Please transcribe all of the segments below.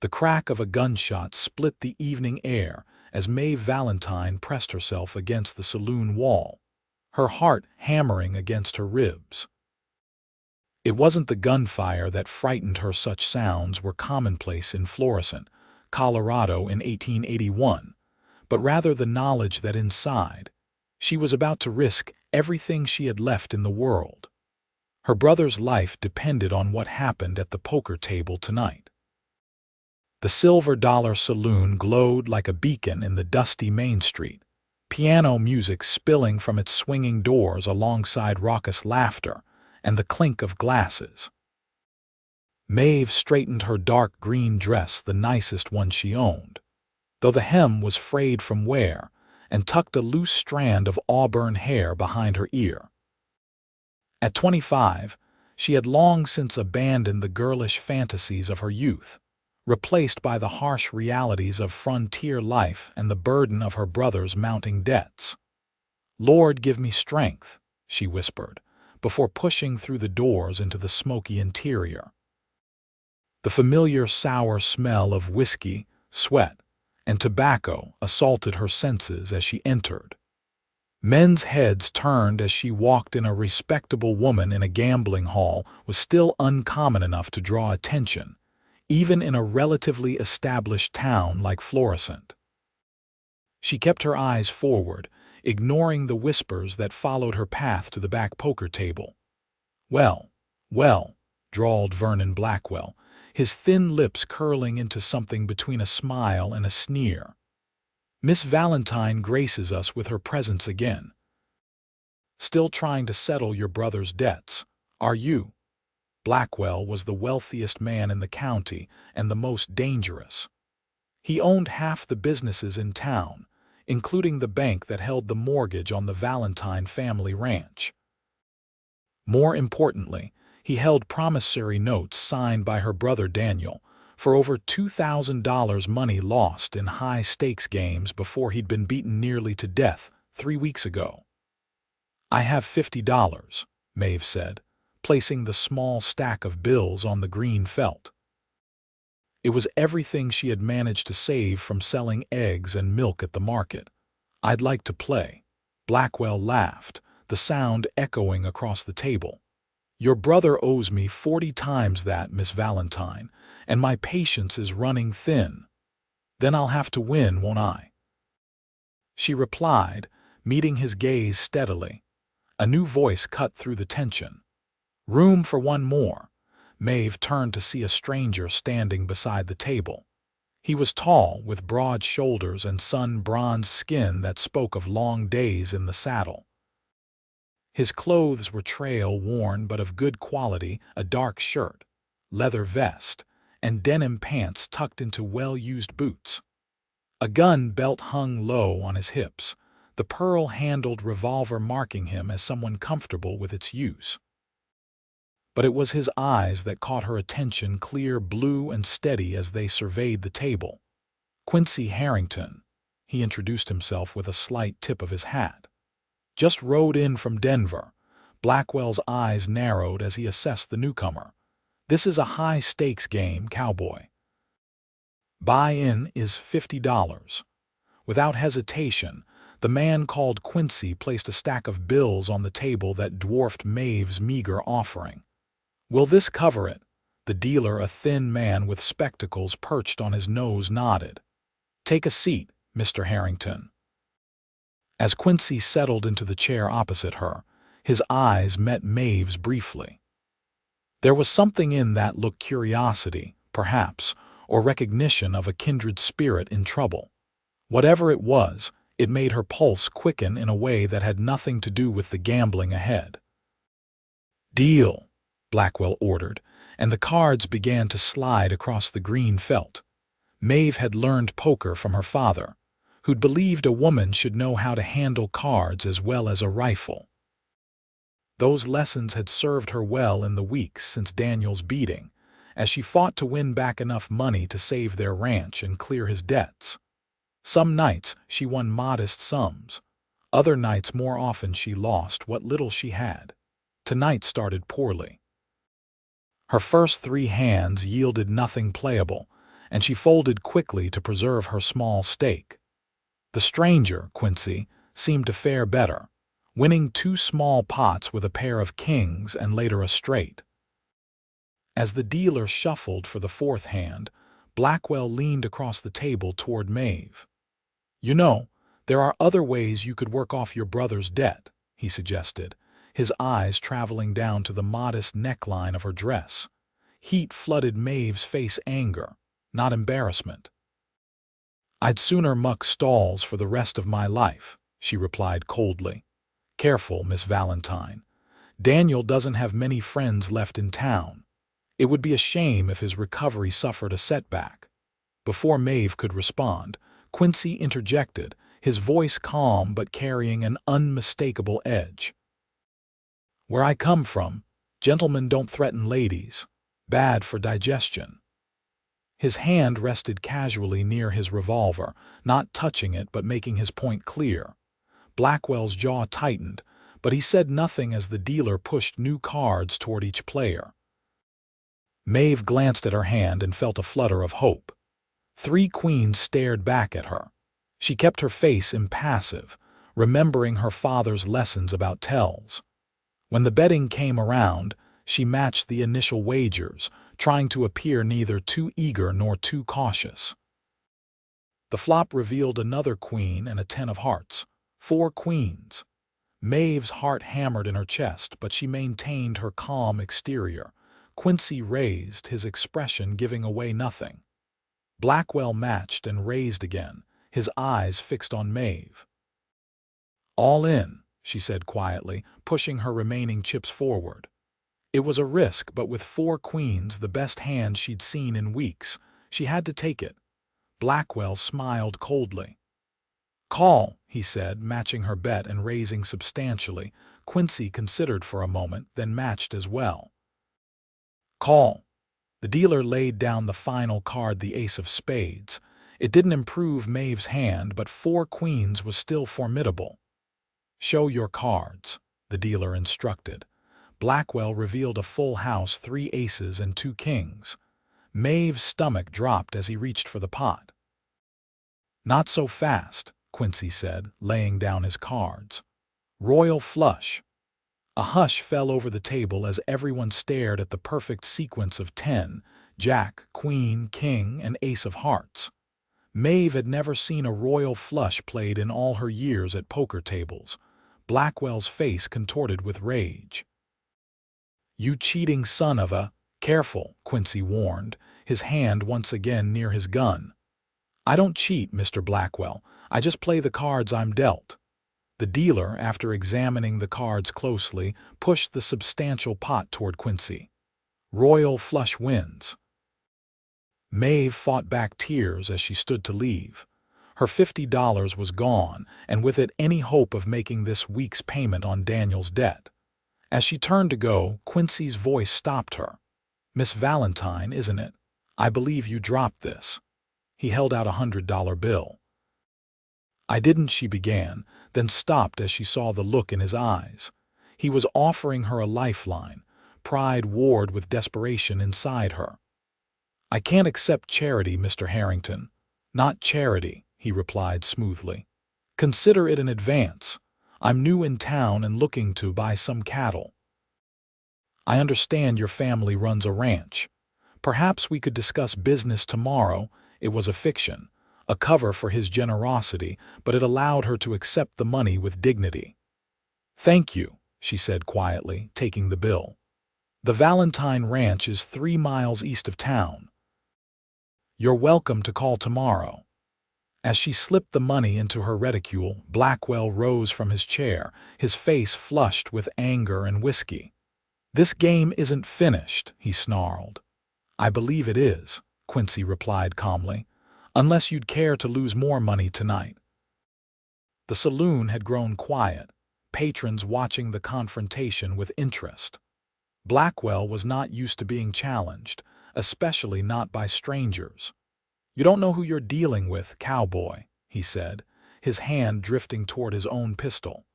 The crack of a gunshot split the evening air as Maeve Valentine pressed herself against the saloon wall, her heart hammering against her ribs. It wasn't the gunfire that frightened her. Such sounds were commonplace in Florissant, Colorado in 1881, but rather the knowledge that inside, she was about to risk everything she had left in the world. Her brother's life depended on what happened at the poker table tonight. The Silver Dollar Saloon glowed like a beacon in the dusty Main Street, piano music spilling from its swinging doors alongside raucous laughter and the clink of glasses. Maeve straightened her dark green dress, the nicest one she owned, though the hem was frayed from wear, and tucked a loose strand of auburn hair behind her ear. At 25, she had long since abandoned the girlish fantasies of her youth, replaced by the harsh realities of frontier life and the burden of her brother's mounting debts. "Lord, give me strength," she whispered, before pushing through the doors into the smoky interior. The familiar sour smell of whiskey, sweat, and tobacco assaulted her senses as she entered. Men's heads turned as she walked in. A respectable woman in a gambling hall was still uncommon enough to draw attention, even in a relatively established town like Florissant. She kept her eyes forward, ignoring the whispers that followed her path to the back poker table. "Well, well," drawled Vernon Blackwell, his thin lips curling into something between a smile and a sneer. "Miss Valentine graces us with her presence again. Still trying to settle your brother's debts, are you?" Blackwell was the wealthiest man in the county and the most dangerous. He owned half the businesses in town, including the bank that held the mortgage on the Valentine family ranch. More importantly, he held promissory notes signed by her brother Daniel for over $2,000, money lost in high-stakes games before he'd been beaten nearly to death 3 weeks ago. "I have $50, Maeve said, placing the small stack of bills on the green felt. It was everything she had managed to save from selling eggs and milk at the market. "I'd like to play." Blackwell laughed, the sound echoing across the table. "Your brother owes me 40 times that, Miss Valentine, and my patience is running thin. Then I'll have to win, won't I?" She replied, meeting his gaze steadily. A new voice cut through the tension. "Room for one more." Maeve turned to see a stranger standing beside the table. He was tall, with broad shoulders and sun-bronzed skin that spoke of long days in the saddle. His clothes were trail-worn but of good quality, a dark shirt, leather vest, and denim pants tucked into well-used boots. A gun belt hung low on his hips, the pearl-handled revolver marking him as someone comfortable with its use. But it was his eyes that caught her attention, clear blue and steady as they surveyed the table. "Quincy Harrington," he introduced himself with a slight tip of his hat. "Just rode in from Denver." Blackwell's eyes narrowed as he assessed the newcomer. "This is a high-stakes game, Cowboy. Buy-in is $50. Without hesitation, the man called Quincy placed a stack of bills on the table that dwarfed Maeve's meager offering. "Will this cover it?" The dealer, a thin man with spectacles perched on his nose, nodded. "Take a seat, Mr. Harrington." As Quincy settled into the chair opposite her, his eyes met Maeve's briefly. There was something in that look, curiosity, perhaps, or recognition of a kindred spirit in trouble. Whatever it was, it made her pulse quicken in a way that had nothing to do with the gambling ahead. "Deal," Blackwell ordered, and the cards began to slide across the green felt. Maeve had learned poker from her father, who'd believed a woman should know how to handle cards as well as a rifle. Those lessons had served her well in the weeks since Daniel's beating, as she fought to win back enough money to save their ranch and clear his debts. Some nights she won modest sums. Other nights, more often, she lost what little she had. Tonight started poorly. Her first 3 hands yielded nothing playable, and she folded quickly to preserve her small stake. The stranger, Quincy, seemed to fare better, winning 2 small pots with a pair of kings and later a straight. As the dealer shuffled for the 4th hand, Blackwell leaned across the table toward Maeve. "You know, there are other ways you could work off your brother's debt," he suggested, his eyes traveling down to the modest neckline of her dress. Heat flooded Maeve's face anger, not embarrassment. "I'd sooner muck stalls for the rest of my life," she replied coldly. "Careful, Miss Valentine. Daniel doesn't have many friends left in town. It would be a shame if his recovery suffered a setback." Before Maeve could respond, Quincy interjected, his voice calm but carrying an unmistakable edge. "Where I come from, gentlemen don't threaten ladies. Bad for digestion." His hand rested casually near his revolver, not touching it but making his point clear. Blackwell's jaw tightened, but he said nothing as the dealer pushed new cards toward each player. Maeve glanced at her hand and felt a flutter of hope. 3 queens stared back at her. She kept her face impassive, remembering her father's lessons about tells. When the betting came around, she matched the initial wagers, trying to appear neither too eager nor too cautious. The flop revealed another queen and a 10 of hearts. 4 queens. Maeve's heart hammered in her chest, but she maintained her calm exterior. Quincy raised, his expression giving away nothing. Blackwell matched and raised again, his eyes fixed on Maeve. "All in," she said quietly, pushing her remaining chips forward. It was a risk, but with 4 queens, the best hand she'd seen in weeks, she had to take it. Blackwell smiled coldly. "Call," he said, matching her bet and raising substantially. Quincy considered for a moment, then matched as well. "Call." The dealer laid down the final card, the ace of spades. It didn't improve Maeve's hand, but 4 queens was still formidable. "Show your cards," the dealer instructed. Blackwell revealed a full house, 3 aces and 2 kings. Maeve's stomach dropped as he reached for the pot. "Not so fast," Quincy said, laying down his cards. "Royal flush." A hush fell over the table as everyone stared at the perfect sequence of 10, Jack, Queen, King, and Ace of Hearts. Maeve had never seen a royal flush played in all her years at poker tables. Blackwell's face contorted with rage. "You cheating son of a—" "Careful," Quincy warned, his hand once again near his gun. "I don't cheat, Mr. Blackwell. I just play the cards I'm dealt." The dealer, after examining the cards closely, pushed the substantial pot toward Quincy. "Royal flush wins." Maeve fought back tears as she stood to leave. Her $50 was gone, and with it any hope of making this week's payment on Daniel's debt. As she turned to go, Quincy's voice stopped her. "Miss Valentine, isn't it? I believe you dropped this." He held out a $100 bill. "I didn't," she began, then stopped as she saw the look in his eyes. He was offering her a lifeline, pride warred with desperation inside her. "I can't accept charity, Mr. Harrington." "Not charity," he replied smoothly. "Consider it an advance. I'm new in town and looking to buy some cattle. I understand your family runs a ranch. Perhaps we could discuss business tomorrow." It was a fiction, a cover for his generosity, but it allowed her to accept the money with dignity. "Thank you," she said quietly, taking the bill. "The Valentine Ranch is 3 miles east of town. You're welcome to call tomorrow." As she slipped the money into her reticule, Blackwell rose from his chair, his face flushed with anger and whiskey. "This game isn't finished," he snarled. "I believe it is," Quincy replied calmly, "unless you'd care to lose more money tonight." The saloon had grown quiet, patrons watching the confrontation with interest. Blackwell was not used to being challenged, especially not by strangers. "You don't know who you're dealing with, Cowboy," he said, his hand drifting toward his own pistol.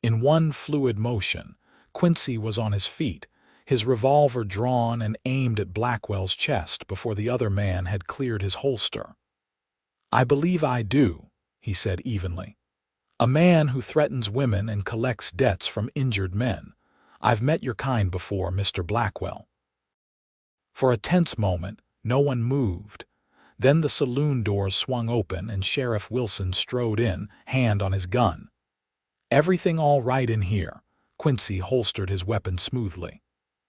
In one fluid motion, Quincy was on his feet, his revolver drawn and aimed at Blackwell's chest before the other man had cleared his holster. "I believe I do," he said evenly. "A man who threatens women and collects debts from injured men. I've met your kind before, Mr. Blackwell." For a tense moment, no one moved. Then the saloon doors swung open and Sheriff Wilson strode in, hand on his gun. "Everything all right in here?" Quincy holstered his weapon smoothly.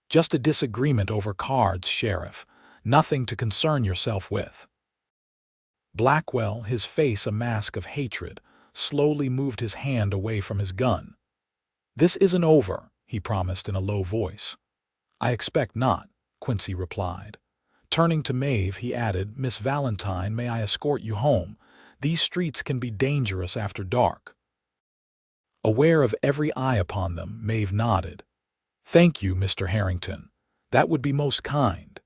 "Just a disagreement over cards, Sheriff. Nothing to concern yourself with." Blackwell, his face a mask of hatred, slowly moved his hand away from his gun. "This isn't over," he promised in a low voice. "I expect not," Quincy replied. Turning to Maeve, he added, "Miss Valentine, may I escort you home? These streets can be dangerous after dark." Aware of every eye upon them, Maeve nodded. "Thank you, Mr. Harrington. That would be most kind."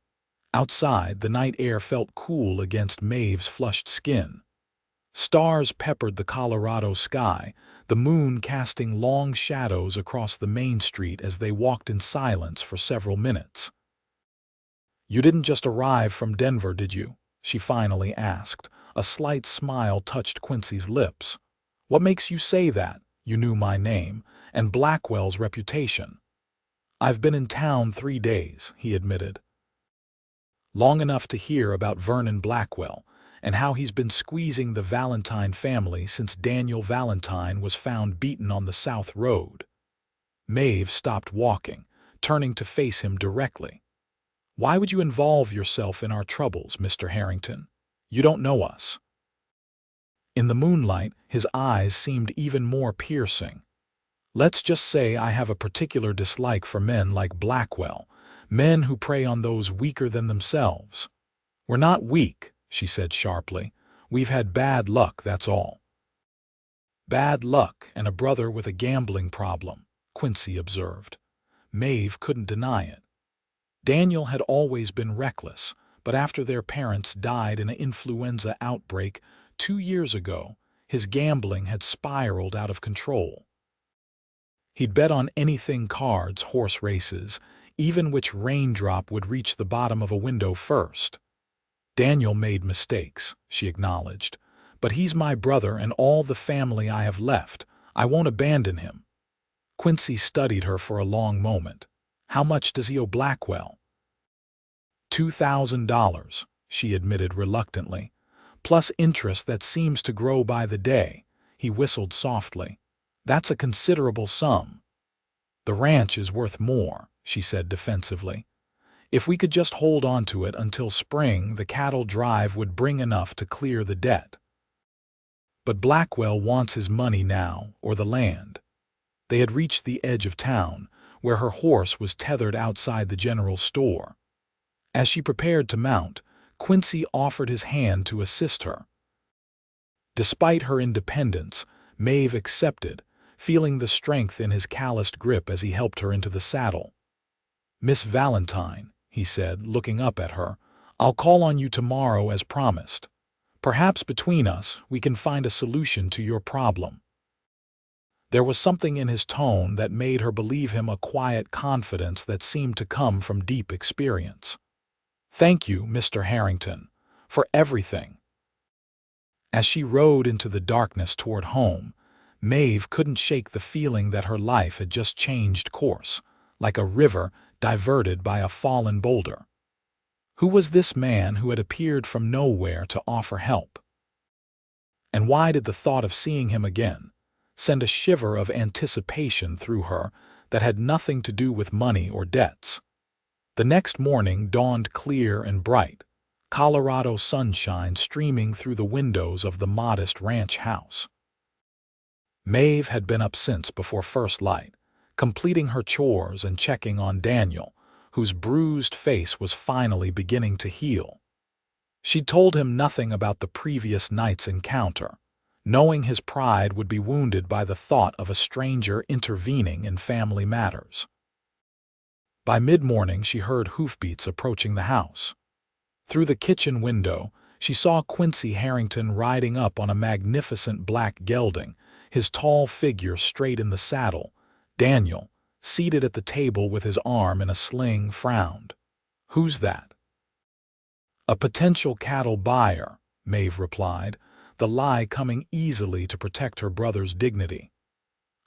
Outside, the night air felt cool against Maeve's flushed skin. Stars peppered the Colorado sky, the moon casting long shadows across the main street as they walked in silence for several minutes. "You didn't just arrive from Denver, did you?" she finally asked. A slight smile touched Quincy's lips. "What makes you say that? You knew my name, and Blackwell's reputation." "I've been in town 3 days," he admitted. "Long enough to hear about Vernon Blackwell, and how he's been squeezing the Valentine family since Daniel Valentine was found beaten on the South Road." Maeve stopped walking, turning to face him directly. "Why would you involve yourself in our troubles, Mr. Harrington? You don't know us." In the moonlight, his eyes seemed even more piercing. "Let's just say I have a particular dislike for men like Blackwell, men who prey on those weaker than themselves." "We're not weak," she said sharply. "We've had bad luck, that's all." "Bad luck and a brother with a gambling problem," Quincy observed. Maeve couldn't deny it. Daniel had always been reckless, but after their parents died in an influenza outbreak 2 years ago, his gambling had spiraled out of control. He'd bet on anything: cards, horse races, even which raindrop would reach the bottom of a window first. "Daniel made mistakes," she acknowledged, "but he's my brother and all the family I have left. I won't abandon him." Quincy studied her for a long moment. "How much does he owe Blackwell?" $2,000, she admitted reluctantly, "plus interest that seems to grow by the day." He whistled softly. "That's a considerable sum." "The ranch is worth more," she said defensively. "If we could just hold on to it until spring, the cattle drive would bring enough to clear the debt." "But Blackwell wants his money now, or the land." They had reached the edge of town, where her horse was tethered outside the general store. As she prepared to mount, Quincy offered his hand to assist her. Despite her independence, Maeve accepted, feeling the strength in his calloused grip as he helped her into the saddle. "Miss Valentine," he said, looking up at her, "I'll call on you tomorrow as promised. Perhaps between us we can find a solution to your problem." There was something in his tone that made her believe him, a quiet confidence that seemed to come from deep experience. "Thank you, Mr. Harrington, for everything." As she rode into the darkness toward home, Maeve couldn't shake the feeling that her life had just changed course, like a river diverted by a fallen boulder. Who was this man who had appeared from nowhere to offer help? And why did the thought of seeing him again send a shiver of anticipation through her that had nothing to do with money or debts? The next morning dawned clear and bright, Colorado sunshine streaming through the windows of the modest ranch house. Maeve had been up since before first light, completing her chores and checking on Daniel, whose bruised face was finally beginning to heal. She told him nothing about the previous night's encounter, knowing his pride would be wounded by the thought of a stranger intervening in family matters. By mid-morning she heard hoofbeats approaching the house. Through the kitchen window, she saw Quincy Harrington riding up on a magnificent black gelding, his tall figure straight in the saddle. Daniel, seated at the table with his arm in a sling, frowned. "Who's that?" "A potential cattle buyer," Maeve replied, the lie coming easily to protect her brother's dignity.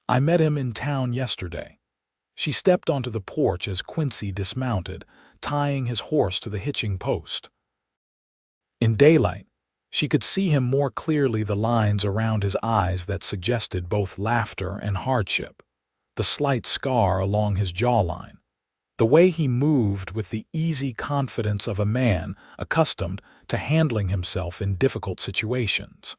"I met him in town yesterday." She stepped onto the porch as Quincy dismounted, tying his horse to the hitching post. In daylight, she could see him more clearly, the lines around his eyes that suggested both laughter and hardship, the slight scar along his jawline, the way he moved with the easy confidence of a man accustomed to handling himself in difficult situations.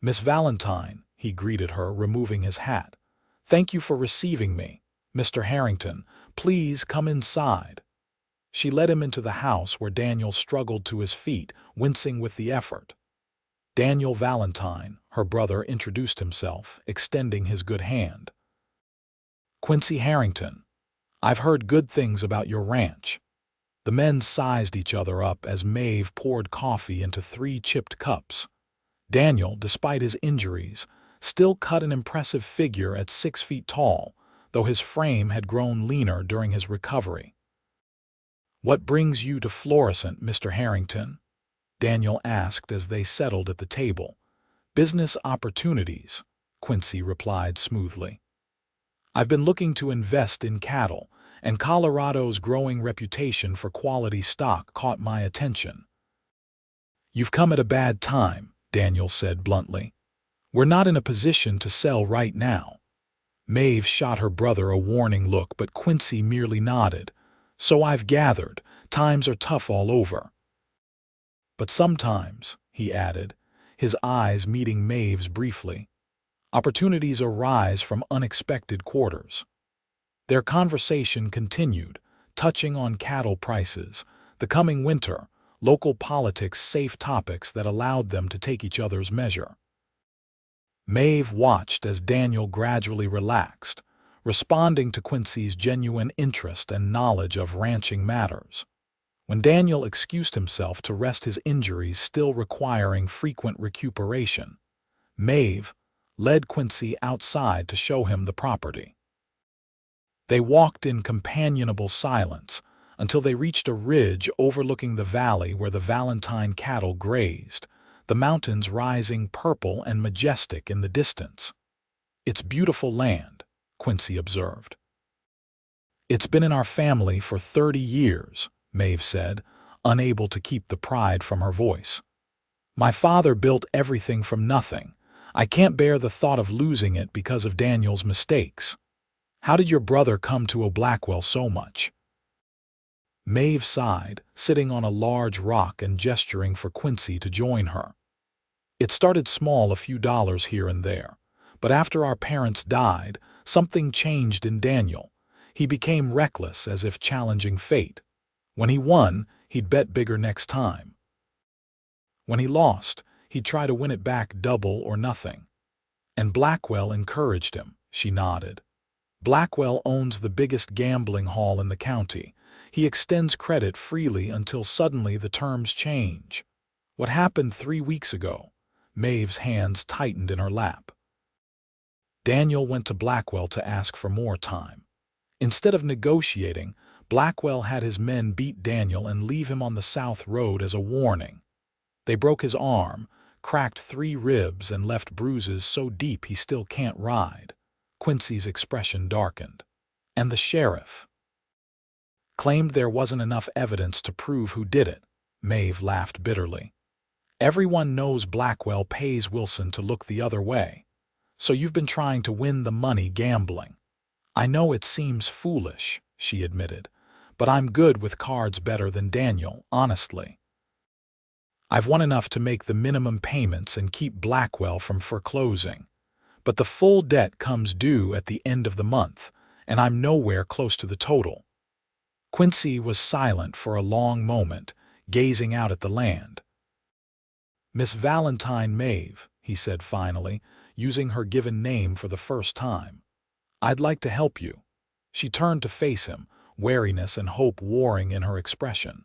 "Miss Valentine," he greeted her, removing his hat. "Thank you for receiving me. Mr. Harrington, please come inside." She led him into the house where Daniel struggled to his feet, wincing with the effort. Daniel Valentine, her brother, introduced himself, extending his good hand. "Quincy Harrington. I've heard good things about your ranch." The men sized each other up as Maeve poured coffee into 3 chipped cups. Daniel, despite his injuries, still cut an impressive figure at 6 feet tall, though his frame had grown leaner during his recovery. "What brings you to Florissant, Mr. Harrington?" Daniel asked as they settled at the table. "Business opportunities," Quincy replied smoothly. "I've been looking to invest in cattle, and Colorado's growing reputation for quality stock caught my attention." "You've come at a bad time," Daniel said bluntly. "We're not in a position to sell right now." Maeve shot her brother a warning look, but Quincy merely nodded. "So I've gathered, times are tough all over." "But sometimes," he added, his eyes meeting Maeve's briefly, "opportunities arise from unexpected quarters." Their conversation continued, touching on cattle prices, the coming winter, local politics, safe topics that allowed them to take each other's measure. Maeve watched as Daniel gradually relaxed, responding to Quincy's genuine interest and knowledge of ranching matters. When Daniel excused himself to rest, his injuries still requiring frequent recuperation, Maeve led Quincy outside to show him the property. They walked in companionable silence until they reached a ridge overlooking the valley where the Valentine cattle grazed, the mountains rising purple and majestic in the distance. "It's beautiful land," Quincy observed. "It's been in our family for 30 years, Maeve said, unable to keep the pride from her voice. "My father built everything from nothing. I can't bear the thought of losing it because of Daniel's mistakes." "How did your brother come to owe Blackwell so much?" Maeve sighed, sitting on a large rock and gesturing for Quincy to join her. "It started small, a few dollars here and there. But after our parents died, something changed in Daniel. He became reckless, as if challenging fate. When he won, he'd bet bigger next time. When he lost, he'd try to win it back double or nothing. And Blackwell encouraged him," she nodded. "Blackwell owns the biggest gambling hall in the county. He extends credit freely until suddenly the terms change." "What happened 3 weeks ago?" Maeve's hands tightened in her lap. Daniel went to Blackwell to ask for more time. Instead of negotiating, Blackwell had his men beat Daniel and leave him on the south road as a warning. They broke his arm, cracked 3 ribs, and left bruises so deep he still can't ride. Quincy's expression darkened. "And the sheriff claimed there wasn't enough evidence to prove who did it." Maeve laughed bitterly. "Everyone knows Blackwell pays Wilson to look the other way. So you've been trying to win the money gambling." "I know it seems foolish," she admitted, "but I'm good with cards, better than Daniel, honestly. I've won enough to make the minimum payments and keep Blackwell from foreclosing. But the full debt comes due at the end of the month, and I'm nowhere close to the total." Quincy was silent for a long moment, gazing out at the land. "Miss Valentine Maeve," he said finally, using her given name for the first time. "I'd like to help you." She turned to face him, wariness and hope warring in her expression.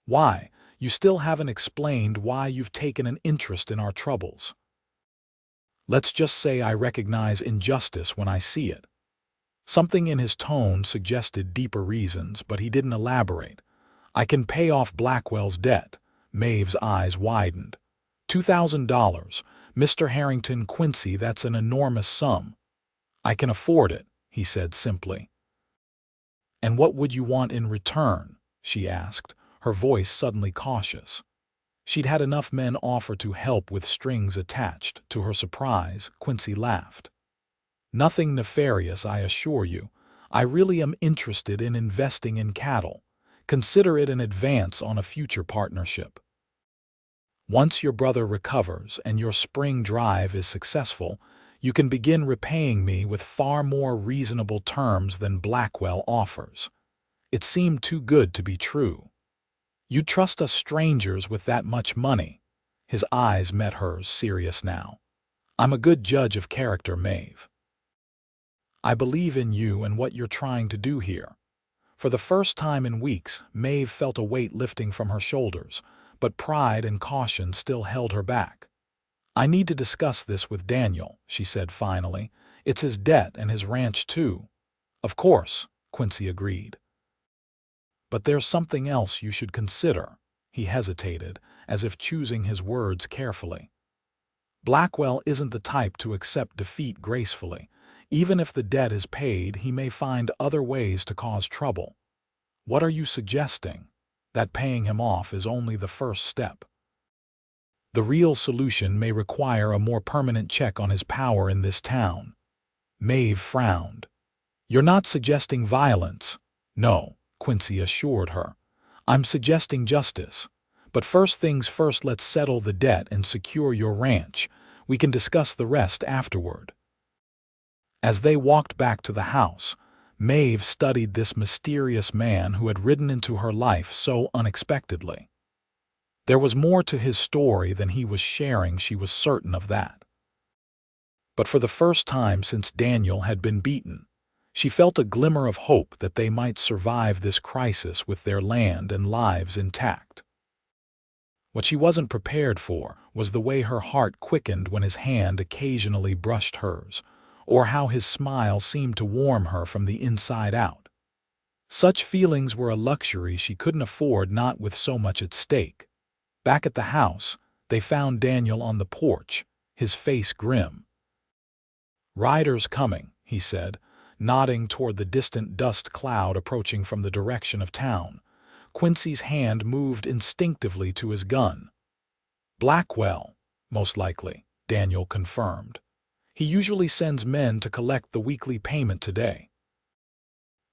"Why, you still haven't explained why you've taken an interest in our troubles." "Let's just say I recognize injustice when I see it." Something in his tone suggested deeper reasons, but he didn't elaborate. I can pay off Blackwell's debt. Maeve's eyes widened. $2,000. Mr. Harrington, Quincy, that's an enormous sum. I can afford it, he said simply. And what would you want in return? She asked, her voice suddenly cautious. She'd had enough men offer to help with strings attached. To her surprise, Quincy laughed. Nothing nefarious, I assure you. I really am interested in investing in cattle. Consider it an advance on a future partnership. Once your brother recovers and your spring drive is successful, you can begin repaying me with far more reasonable terms than Blackwell offers. It seemed too good to be true. You'd trust us strangers with that much money? His eyes met hers, serious now. I'm a good judge of character, Maeve. I believe in you and what you're trying to do here. For the first time in weeks, Maeve felt a weight lifting from her shoulders, but pride and caution still held her back. I need to discuss this with Daniel, she said finally. It's his debt and his ranch too. Of course, Quincy agreed. But there's something else you should consider. He hesitated, as if choosing his words carefully. Blackwell isn't the type to accept defeat gracefully. Even if the debt is paid, he may find other ways to cause trouble. What are you suggesting? That paying him off is only the first step. The real solution may require a more permanent check on his power in this town. Maeve frowned. You're not suggesting violence. No, Quincy assured her. I'm suggesting justice. But first things first, let's settle the debt and secure your ranch. We can discuss the rest afterward. As they walked back to the house, Maeve studied this mysterious man who had ridden into her life so unexpectedly. There was more to his story than he was sharing, she was certain of that. But for the first time since Daniel had been beaten, she felt a glimmer of hope that they might survive this crisis with their land and lives intact. What she wasn't prepared for was the way her heart quickened when his hand occasionally brushed hers, or how his smile seemed to warm her from the inside out. Such feelings were a luxury she couldn't afford, not with so much at stake. Back at the house, they found Daniel on the porch, his face grim. "Riders coming," he said, nodding toward the distant dust cloud approaching from the direction of town. Quincy's hand moved instinctively to his gun. "Blackwell, most likely," Daniel confirmed. "He usually sends men to collect the weekly payment today."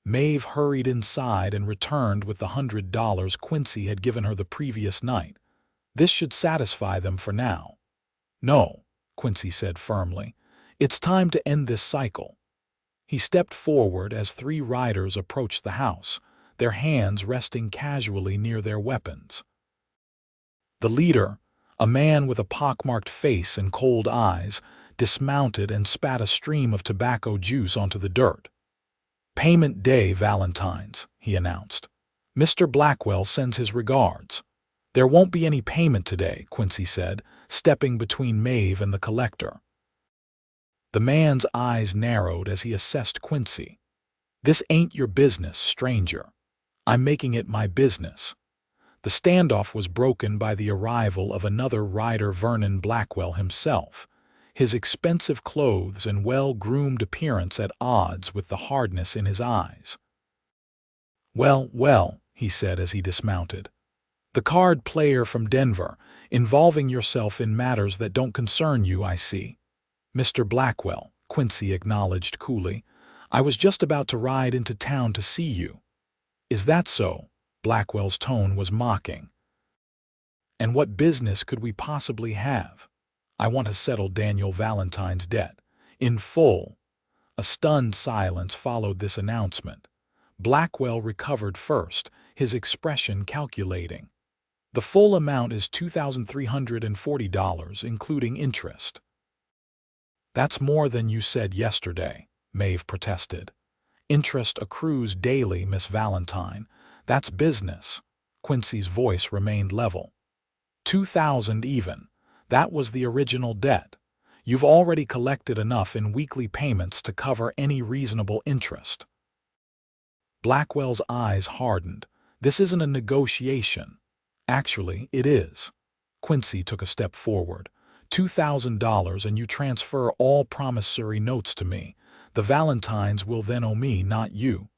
Maeve hurried inside and returned with the $100 Quincy had given her the previous night. This should satisfy them for now. "No," Quincy said firmly. "It's time to end this cycle." He stepped forward as 3 riders approached the house, their hands resting casually near their weapons. The leader, a man with a pockmarked face and cold eyes, dismounted and spat a stream of tobacco juice onto the dirt. "Payment day, Valentine's," he announced. "Mr. Blackwell sends his regards." "There won't be any payment today," Quincy said, stepping between Maeve and the collector. The man's eyes narrowed as he assessed Quincy. "This ain't your business, stranger. I'm making it my business." The standoff was broken by the arrival of another rider, Vernon Blackwell himself, his expensive clothes and well-groomed appearance at odds with the hardness in his eyes. "Well, well," he said as he dismounted. "The card player from Denver, involving yourself in matters that don't concern you, I see." "Mr. Blackwell," Quincy acknowledged coolly, "I was just about to ride into town to see you." "Is that so?" Blackwell's tone was mocking. "And what business could we possibly have?" "I want to settle Daniel Valentine's debt. In full." A stunned silence followed this announcement. Blackwell recovered first, his expression calculating. "The full amount is $2,340, including interest." "That's more than you said yesterday," Maeve protested. "Interest accrues daily, Miss Valentine. That's business." Quincy's voice remained level. "$2,000 even. That was the original debt. You've already collected enough in weekly payments to cover any reasonable interest." Blackwell's eyes hardened. "This isn't a negotiation." "Actually, it is." Quincy took a step forward. $2,000 and you transfer all promissory notes to me. The Valentines will then owe me, not you.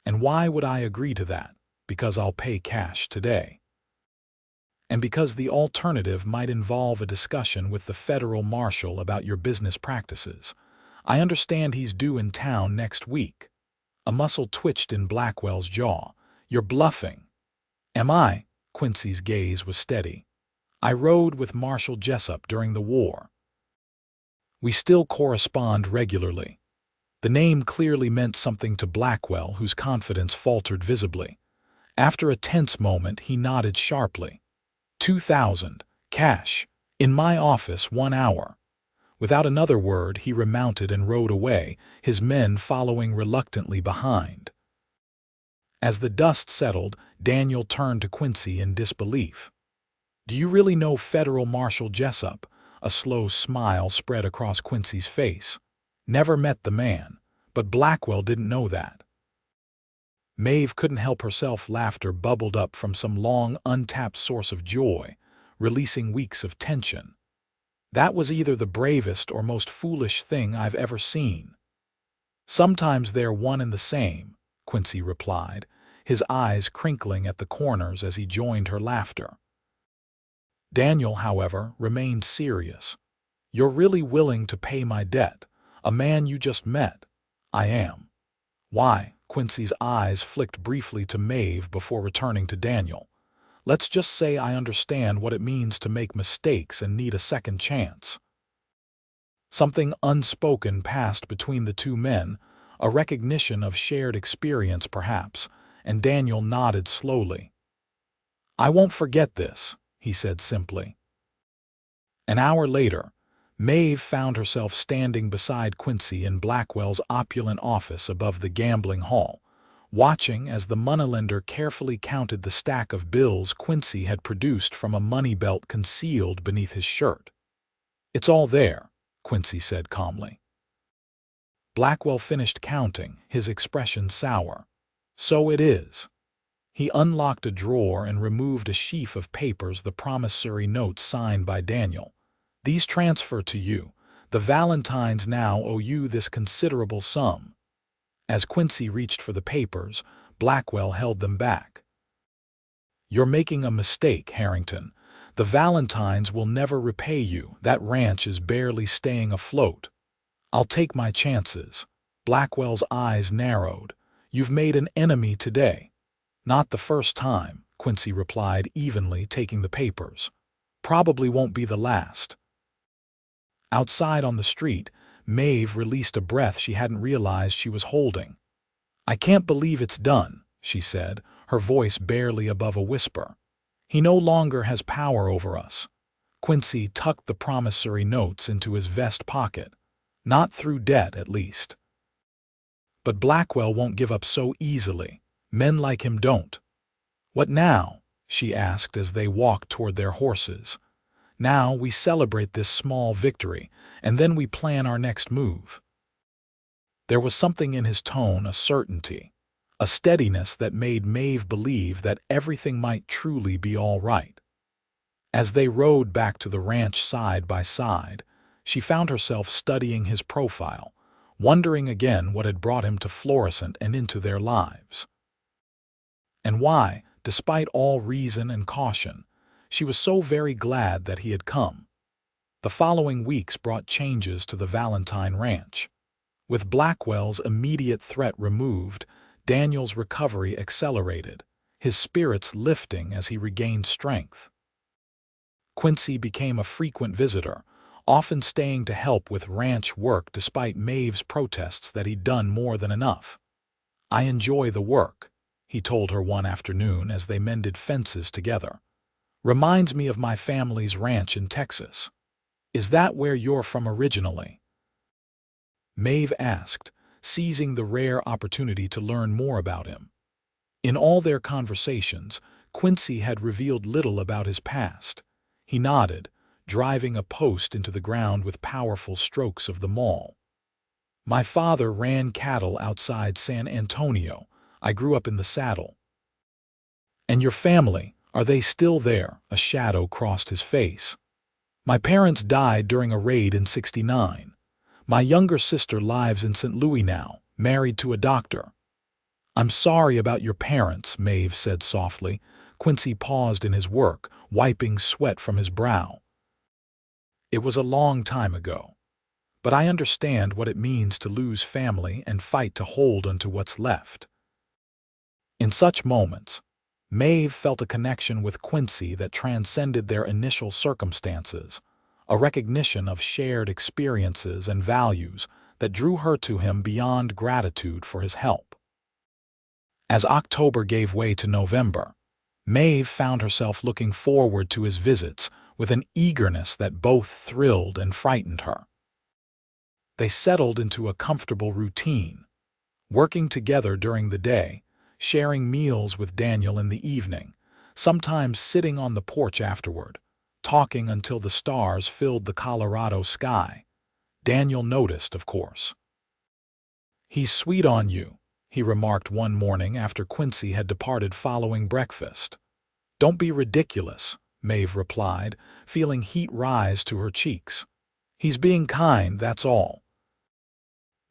And why would I agree to that? Because I'll pay cash today. And because the alternative might involve a discussion with the federal marshal about your business practices. I understand he's due in town next week. A muscle twitched in Blackwell's jaw. "You're bluffing." "Am I?" Quincy's gaze was steady. "I rode with Marshal Jessup during the war. We still correspond regularly." The name clearly meant something to Blackwell, whose confidence faltered visibly. After a tense moment, he nodded sharply. 2,000, cash, in my office 1 hour. Without another word, he remounted and rode away, his men following reluctantly behind. As the dust settled, Daniel turned to Quincy in disbelief. "Do you really know Federal Marshal Jessup?" A slow smile spread across Quincy's face. Never met the man, but Blackwell didn't know that. Maeve couldn't help herself. Laughter bubbled up from some long, untapped source of joy, releasing weeks of tension. "That was either the bravest or most foolish thing I've ever seen." "Sometimes they're one and the same," Quincy replied, his eyes crinkling at the corners as he joined her laughter. Daniel, however, remained serious. "You're really willing to pay my debt? A man you just met?" "I am." "Why?" Quincy's eyes flicked briefly to Maeve before returning to Daniel. "Let's just say I understand what it means to make mistakes and need a second chance." Something unspoken passed between the two men, a recognition of shared experience perhaps, and Daniel nodded slowly. "I won't forget this," he said simply. An hour later, Maeve found herself standing beside Quincy in Blackwell's opulent office above the gambling hall, watching as the moneylender carefully counted the stack of bills Quincy had produced from a money belt concealed beneath his shirt. "It's all there," Quincy said calmly. Blackwell finished counting, his expression sour. "So it is." He unlocked a drawer and removed a sheaf of papers, the promissory notes signed by Daniel. "These transfer to you. The Valentines now owe you this considerable sum." As Quincy reached for the papers, Blackwell held them back. "You're making a mistake, Harrington. The Valentines will never repay you. That ranch is barely staying afloat." "I'll take my chances." Blackwell's eyes narrowed. "You've made an enemy today." "Not the first time," Quincy replied evenly, taking the papers. "Probably won't be the last." Outside on the street, Maeve released a breath she hadn't realized she was holding. "I can't believe it's done," she said, her voice barely above a whisper. "He no longer has power over us." Quincy tucked the promissory notes into his vest pocket. "Not through debt, at least." "But Blackwell won't give up so easily. Men like him don't." "What now?" she asked as they walked toward their horses. "Now we celebrate this small victory, and then we plan our next move." There was something in his tone, a certainty, a steadiness that made Maeve believe that everything might truly be all right. As they rode back to the ranch side by side, she found herself studying his profile, wondering again what had brought him to Florissant and into their lives. And why, despite all reason and caution, she was so very glad that he had come. The following weeks brought changes to the Valentine ranch. With Blackwell's immediate threat removed, Daniel's recovery accelerated, his spirits lifting as he regained strength. Quincy became a frequent visitor, often staying to help with ranch work despite Maeve's protests that he'd done more than enough. "I enjoy the work," he told her one afternoon as they mended fences together. "Reminds me of my family's ranch in Texas." "Is that where you're from originally?" Maeve asked, seizing the rare opportunity to learn more about him. In all their conversations, Quincy had revealed little about his past. He nodded, driving a post into the ground with powerful strokes of the maul. My father ran cattle outside San Antonio. I grew up in the saddle. And your family, are they still there? A shadow crossed his face. My parents died during a raid in '69. My younger sister lives in St. Louis now, married to a doctor. I'm sorry about your parents, Maeve said softly. Quincy paused in his work, wiping sweat from his brow. It was a long time ago. But I understand what it means to lose family and fight to hold onto what's left. In such moments, Maeve felt a connection with Quincy that transcended their initial circumstances, a recognition of shared experiences and values that drew her to him beyond gratitude for his help. As October gave way to November, Maeve found herself looking forward to his visits with an eagerness that both thrilled and frightened her. They settled into a comfortable routine, working together during the day, sharing meals with Daniel in the evening, sometimes sitting on the porch afterward, talking until the stars filled the Colorado sky. Daniel noticed, of course. "He's sweet on you," he remarked one morning after Quincy had departed following breakfast. "Don't be ridiculous," Maeve replied, feeling heat rise to her cheeks. "He's being kind, that's all."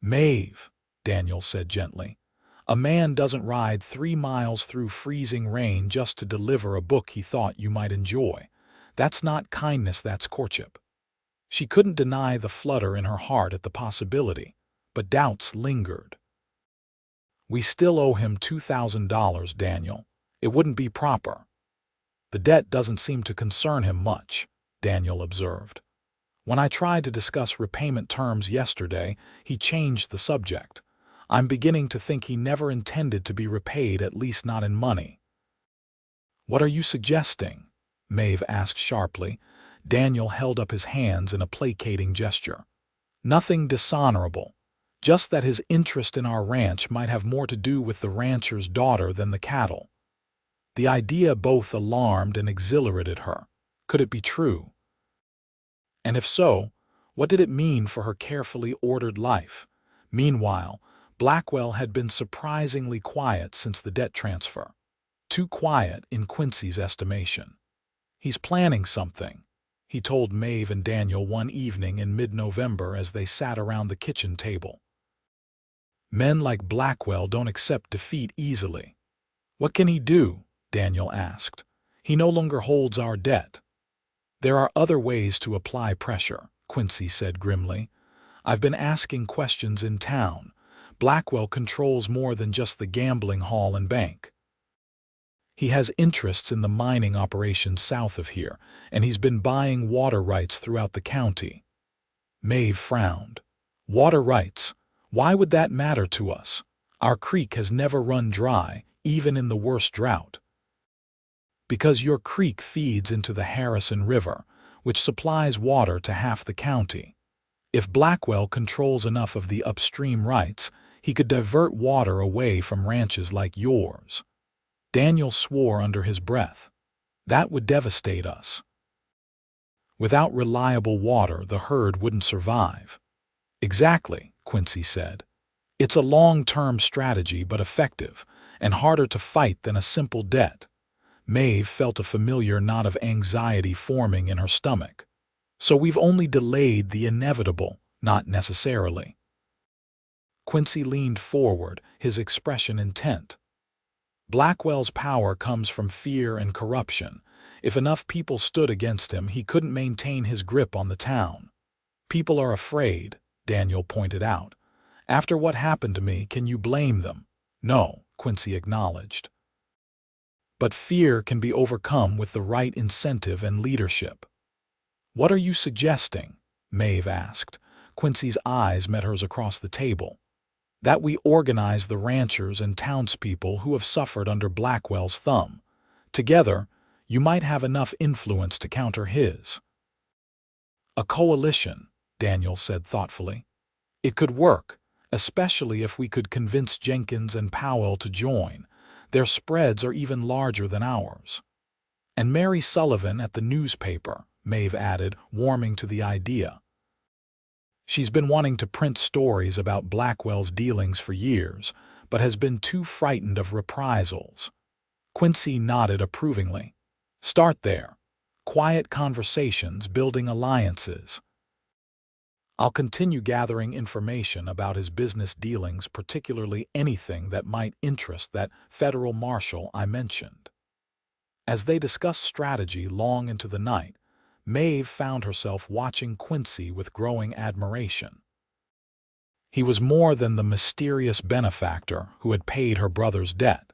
"Maeve," Daniel said gently, "a man doesn't ride 3 miles through freezing rain just to deliver a book he thought you might enjoy. That's not kindness, that's courtship." She couldn't deny the flutter in her heart at the possibility, but doubts lingered. "We still owe him $2,000, Daniel. It wouldn't be proper." "The debt doesn't seem to concern him much," Daniel observed. "When I tried to discuss repayment terms yesterday, he changed the subject. I'm beginning to think he never intended to be repaid, at least not in money." "What are you suggesting?" Maeve asked sharply. Daniel held up his hands in a placating gesture. "Nothing dishonorable. Just that his interest in our ranch might have more to do with the rancher's daughter than the cattle." The idea both alarmed and exhilarated her. Could it be true? And if so, what did it mean for her carefully ordered life? Meanwhile, Blackwell had been surprisingly quiet since the debt transfer. Too quiet in Quincy's estimation. "He's planning something," he told Maeve and Daniel one evening in mid-November as they sat around the kitchen table. "Men like Blackwell don't accept defeat easily." "What can he do?" Daniel asked. "He no longer holds our debt." "There are other ways to apply pressure," Quincy said grimly. "I've been asking questions in town. Blackwell controls more than just the gambling hall and bank. He has interests in the mining operations south of here, and he's been buying water rights throughout the county." Maeve frowned. "Water rights? Why would that matter to us? Our creek has never run dry, even in the worst drought." "Because your creek feeds into the Harrison River, which supplies water to half the county. If Blackwell controls enough of the upstream rights, he could divert water away from ranches like yours." Daniel swore under his breath. "That would devastate us. Without reliable water, the herd wouldn't survive." "Exactly," Quincy said. "It's a long-term strategy, but effective, and harder to fight than a simple debt." Maeve felt a familiar knot of anxiety forming in her stomach. "So we've only delayed the inevitable, not necessarily." Quincy leaned forward, his expression intent. "Blackwell's power comes from fear and corruption. If enough people stood against him, he couldn't maintain his grip on the town." "People are afraid," Daniel pointed out. "After what happened to me, can you blame them?" "No," Quincy acknowledged. "But fear can be overcome with the right incentive and leadership." "What are you suggesting?" Maeve asked. Quincy's eyes met hers across the table. "That we organize the ranchers and townspeople who have suffered under Blackwell's thumb. Together, you might have enough influence to counter his." "A coalition," Daniel said thoughtfully. "It could work, especially if we could convince Jenkins and Powell to join. Their spreads are even larger than ours." "And Mary Sullivan at the newspaper," Maeve added, warming to the idea. She's been wanting to print stories about Blackwell's dealings for years, but has been too frightened of reprisals. Quincy nodded approvingly. Start there. Quiet conversations, building alliances. I'll continue gathering information about his business dealings, particularly anything that might interest that federal marshal I mentioned. As they discussed strategy long into the night, Maeve found herself watching Quincy with growing admiration. He was more than the mysterious benefactor who had paid her brother's debt.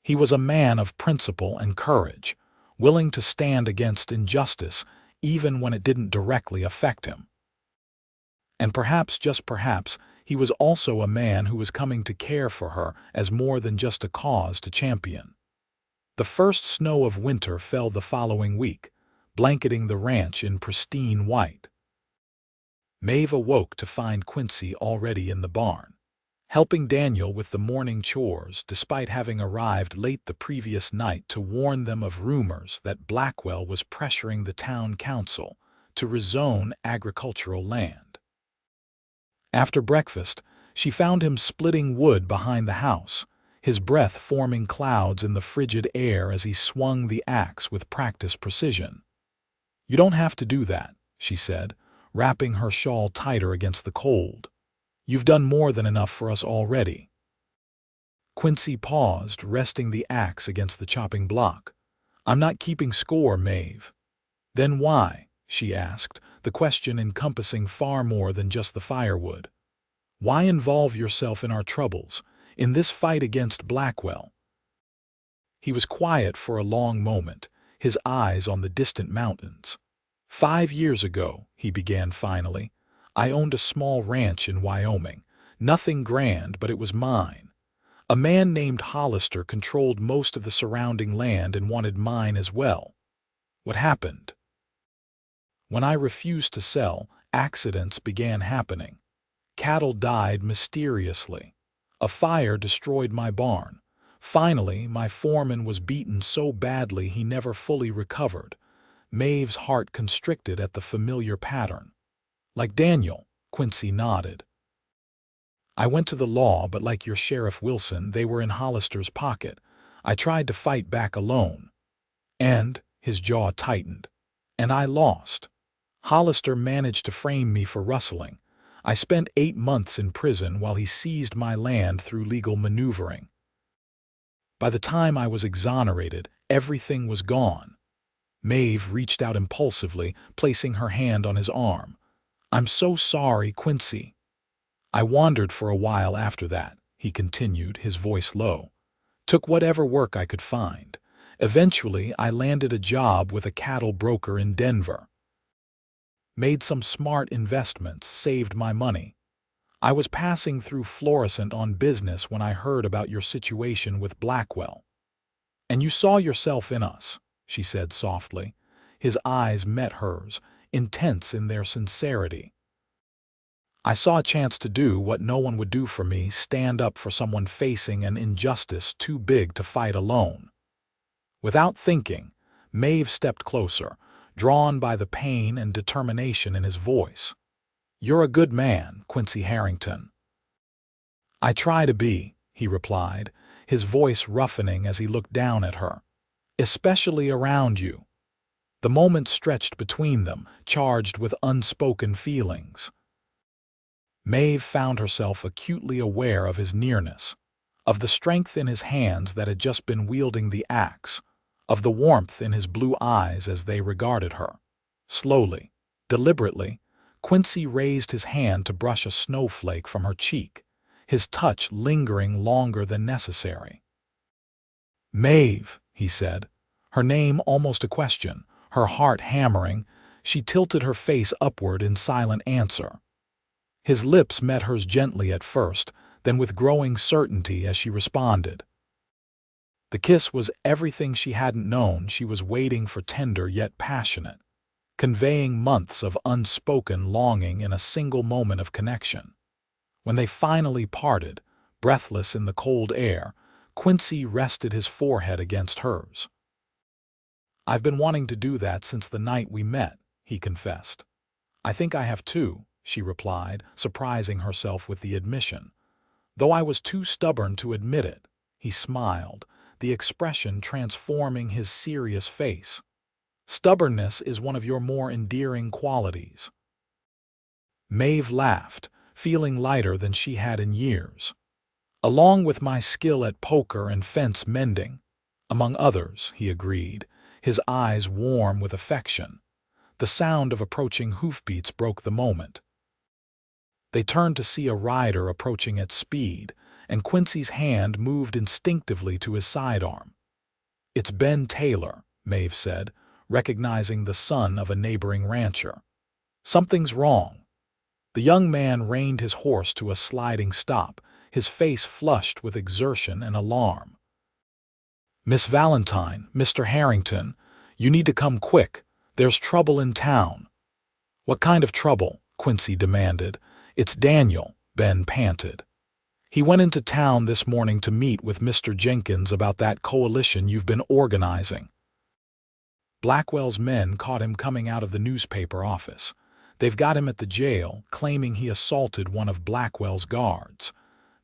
He was a man of principle and courage, willing to stand against injustice even when it didn't directly affect him. And perhaps, just perhaps, he was also a man who was coming to care for her as more than just a cause to champion. The first snow of winter fell the following week, blanketing the ranch in pristine white. Maeve awoke to find Quincy already in the barn, helping Daniel with the morning chores despite having arrived late the previous night to warn them of rumors that Blackwell was pressuring the town council to rezone agricultural land. After breakfast, she found him splitting wood behind the house, his breath forming clouds in the frigid air as he swung the axe with practiced precision. "You don't have to do that," she said, wrapping her shawl tighter against the cold. "You've done more than enough for us already." Quincy paused, resting the axe against the chopping block. "I'm not keeping score, Maeve." "Then why?" she asked, the question encompassing far more than just the firewood. "Why involve yourself in our troubles, in this fight against Blackwell?" He was quiet for a long moment, his eyes on the distant mountains. 5 years ago, he began finally, I owned a small ranch in Wyoming. Nothing grand, but it was mine. A man named Hollister controlled most of the surrounding land and wanted mine as well. What happened? When I refused to sell, accidents began happening. Cattle died mysteriously. A fire destroyed my barn. Finally, my foreman was beaten so badly he never fully recovered. Maeve's heart constricted at the familiar pattern. Like Daniel, Quincy nodded. I went to the law, but like your Sheriff Wilson, they were in Hollister's pocket. I tried to fight back alone. And, his jaw tightened. And I lost. Hollister managed to frame me for rustling. I spent 8 months in prison while he seized my land through legal maneuvering. By the time I was exonerated, everything was gone. Maeve reached out impulsively, placing her hand on his arm. I'm so sorry, Quincy. I wandered for a while after that, he continued, his voice low. Took whatever work I could find. Eventually, I landed a job with a cattle broker in Denver. Made some smart investments, saved my money. I was passing through Florissant on business when I heard about your situation with Blackwell. And you saw yourself in us, she said softly. His eyes met hers, intense in their sincerity. I saw a chance to do what no one would do for me, stand up for someone facing an injustice too big to fight alone. Without thinking, Maeve stepped closer, drawn by the pain and determination in his voice. You're a good man, Quincy Harrington. I try to be, he replied, his voice roughening as he looked down at her. Especially around you. The moment stretched between them, charged with unspoken feelings. Maeve found herself acutely aware of his nearness, of the strength in his hands that had just been wielding the axe, of the warmth in his blue eyes as they regarded her. Slowly, deliberately, Quincy raised his hand to brush a snowflake from her cheek, his touch lingering longer than necessary. Maeve, he said, her name almost a question, her heart hammering. She tilted her face upward in silent answer. His lips met hers gently at first, then with growing certainty as she responded. The kiss was everything she hadn't known she was waiting for, tender yet passionate, conveying months of unspoken longing in a single moment of connection. When they finally parted, breathless in the cold air, Quincy rested his forehead against hers. "I've been wanting to do that since the night we met," he confessed. "I think I have too," she replied, surprising herself with the admission. "Though I was too stubborn to admit it." He smiled, the expression transforming his serious face. "Stubbornness is one of your more endearing qualities." Maeve laughed, feeling lighter than she had in years. "Along with my skill at poker and fence mending, among others," he agreed, his eyes warm with affection. The sound of approaching hoofbeats broke the moment. They turned to see a rider approaching at speed, and Quincy's hand moved instinctively to his sidearm. "It's Ben Taylor," Maeve said, recognizing the son of a neighboring rancher. "Something's wrong." The young man reined his horse to a sliding stop, his face flushed with exertion and alarm. "Miss Valentine, Mr. Harrington, you need to come quick. There's trouble in town." "What kind of trouble?" Quincy demanded. "It's Daniel," Ben panted. "He went into town this morning to meet with Mr. Jenkins about that coalition you've been organizing." Blackwell's men caught him coming out of the newspaper office. "They've got him at the jail, claiming he assaulted one of Blackwell's guards."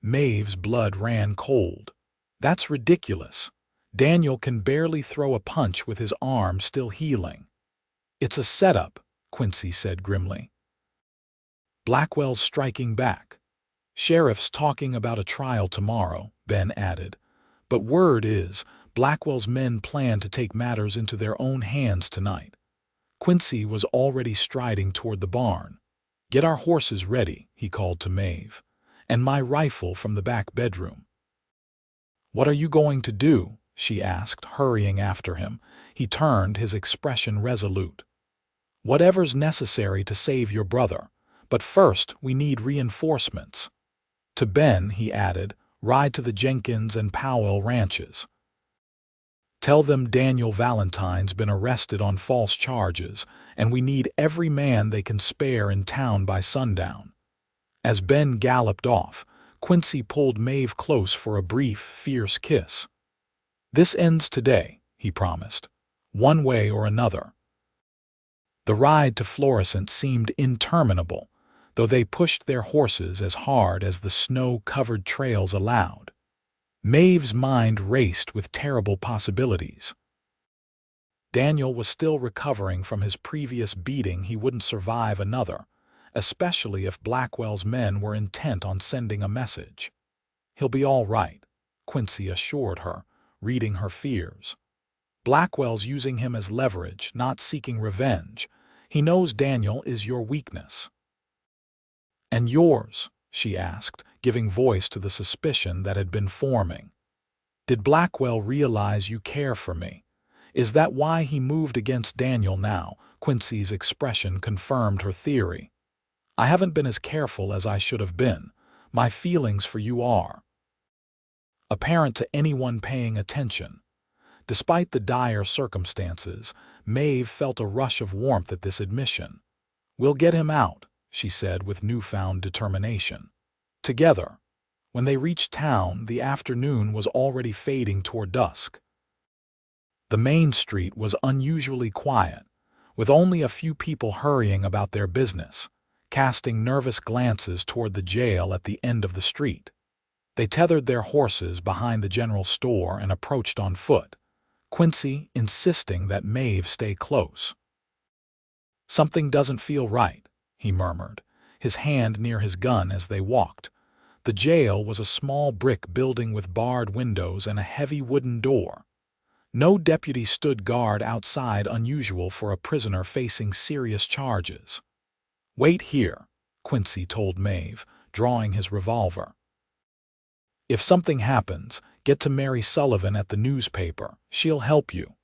Maeve's blood ran cold. "That's ridiculous. Daniel can barely throw a punch with his arm still healing." "It's a setup," Quincy said grimly. "Blackwell's striking back. Sheriff's talking about a trial tomorrow," Ben added. "But word is, Blackwell's men plan to take matters into their own hands tonight." Quincy was already striding toward the barn. "Get our horses ready," he called to Maeve, "and my rifle from the back bedroom." "What are you going to do?" she asked, hurrying after him. He turned, his expression resolute. "Whatever's necessary to save your brother. But first we need reinforcements." To Ben, he added, "Ride to the Jenkins and Powell ranches. Tell them Daniel Valentine's been arrested on false charges, and we need every man they can spare in town by sundown." As Ben galloped off, Quincy pulled Maeve close for a brief, fierce kiss. "This ends today," he promised, "one way or another." The ride to Florissant seemed interminable, though they pushed their horses as hard as the snow-covered trails allowed. Maeve's mind raced with terrible possibilities. Daniel was still recovering from his previous beating. He wouldn't survive another, especially if Blackwell's men were intent on sending a message. "He'll be all right," Quincy assured her, reading her fears. "Blackwell's using him as leverage, not seeking revenge. He knows Daniel is your weakness." "And yours?" she asked, giving voice to the suspicion that had been forming. "Did Blackwell realize you care for me? Is that why he moved against Daniel now?" Quincy's expression confirmed her theory. "I haven't been as careful as I should have been. My feelings for you are apparent to anyone paying attention." Despite the dire circumstances, Maeve felt a rush of warmth at this admission. "We'll get him out," she said with newfound determination. Together. When they reached town, the afternoon was already fading toward dusk. The main street was unusually quiet, with only a few people hurrying about their business, casting nervous glances toward the jail at the end of the street. They tethered their horses behind the general store and approached on foot, Quincy insisting that Maeve stay close. "Something doesn't feel right," he murmured, his hand near his gun as they walked. The jail was a small brick building with barred windows and a heavy wooden door. No deputy stood guard outside, unusual for a prisoner facing serious charges. "Wait here," Quincy told Maeve, drawing his revolver. "If something happens, get to Mary Sullivan at the newspaper. She'll help you."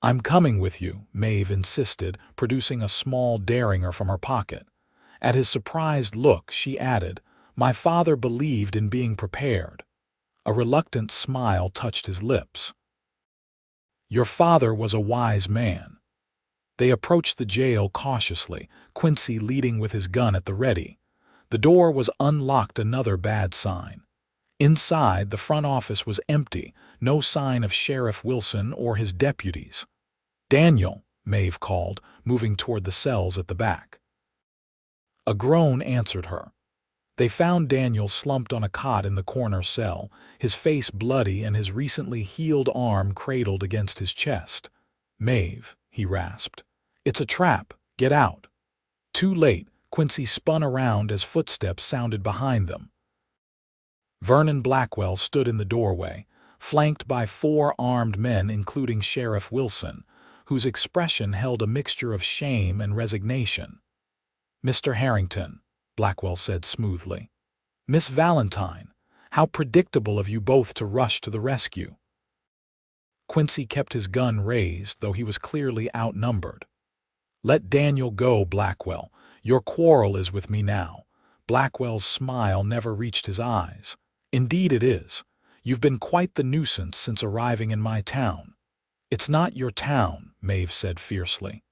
"I'm coming with you," Maeve insisted, producing a small derringer from her pocket. At his surprised look, she added, "My father believed in being prepared." A reluctant smile touched his lips. "Your father was a wise man." They approached the jail cautiously, Quincy leading with his gun at the ready. The door was unlocked, another bad sign. Inside, the front office was empty, no sign of Sheriff Wilson or his deputies. "Daniel," Maeve called, moving toward the cells at the back. A groan answered her. They found Daniel slumped on a cot in the corner cell, his face bloody and his recently healed arm cradled against his chest. "Maeve," he rasped. "It's a trap. Get out." Too late, Quincy spun around as footsteps sounded behind them. Vernon Blackwell stood in the doorway, flanked by 4 armed men including Sheriff Wilson, whose expression held a mixture of shame and resignation. "Mr. Harrington," Blackwell said smoothly. "Miss Valentine, how predictable of you both to rush to the rescue." Quincy kept his gun raised, though he was clearly outnumbered. "Let Daniel go, Blackwell. Your quarrel is with me now." Blackwell's smile never reached his eyes. "Indeed it is. You've been quite the nuisance since arriving in my town." "It's not your town," Maeve said fiercely.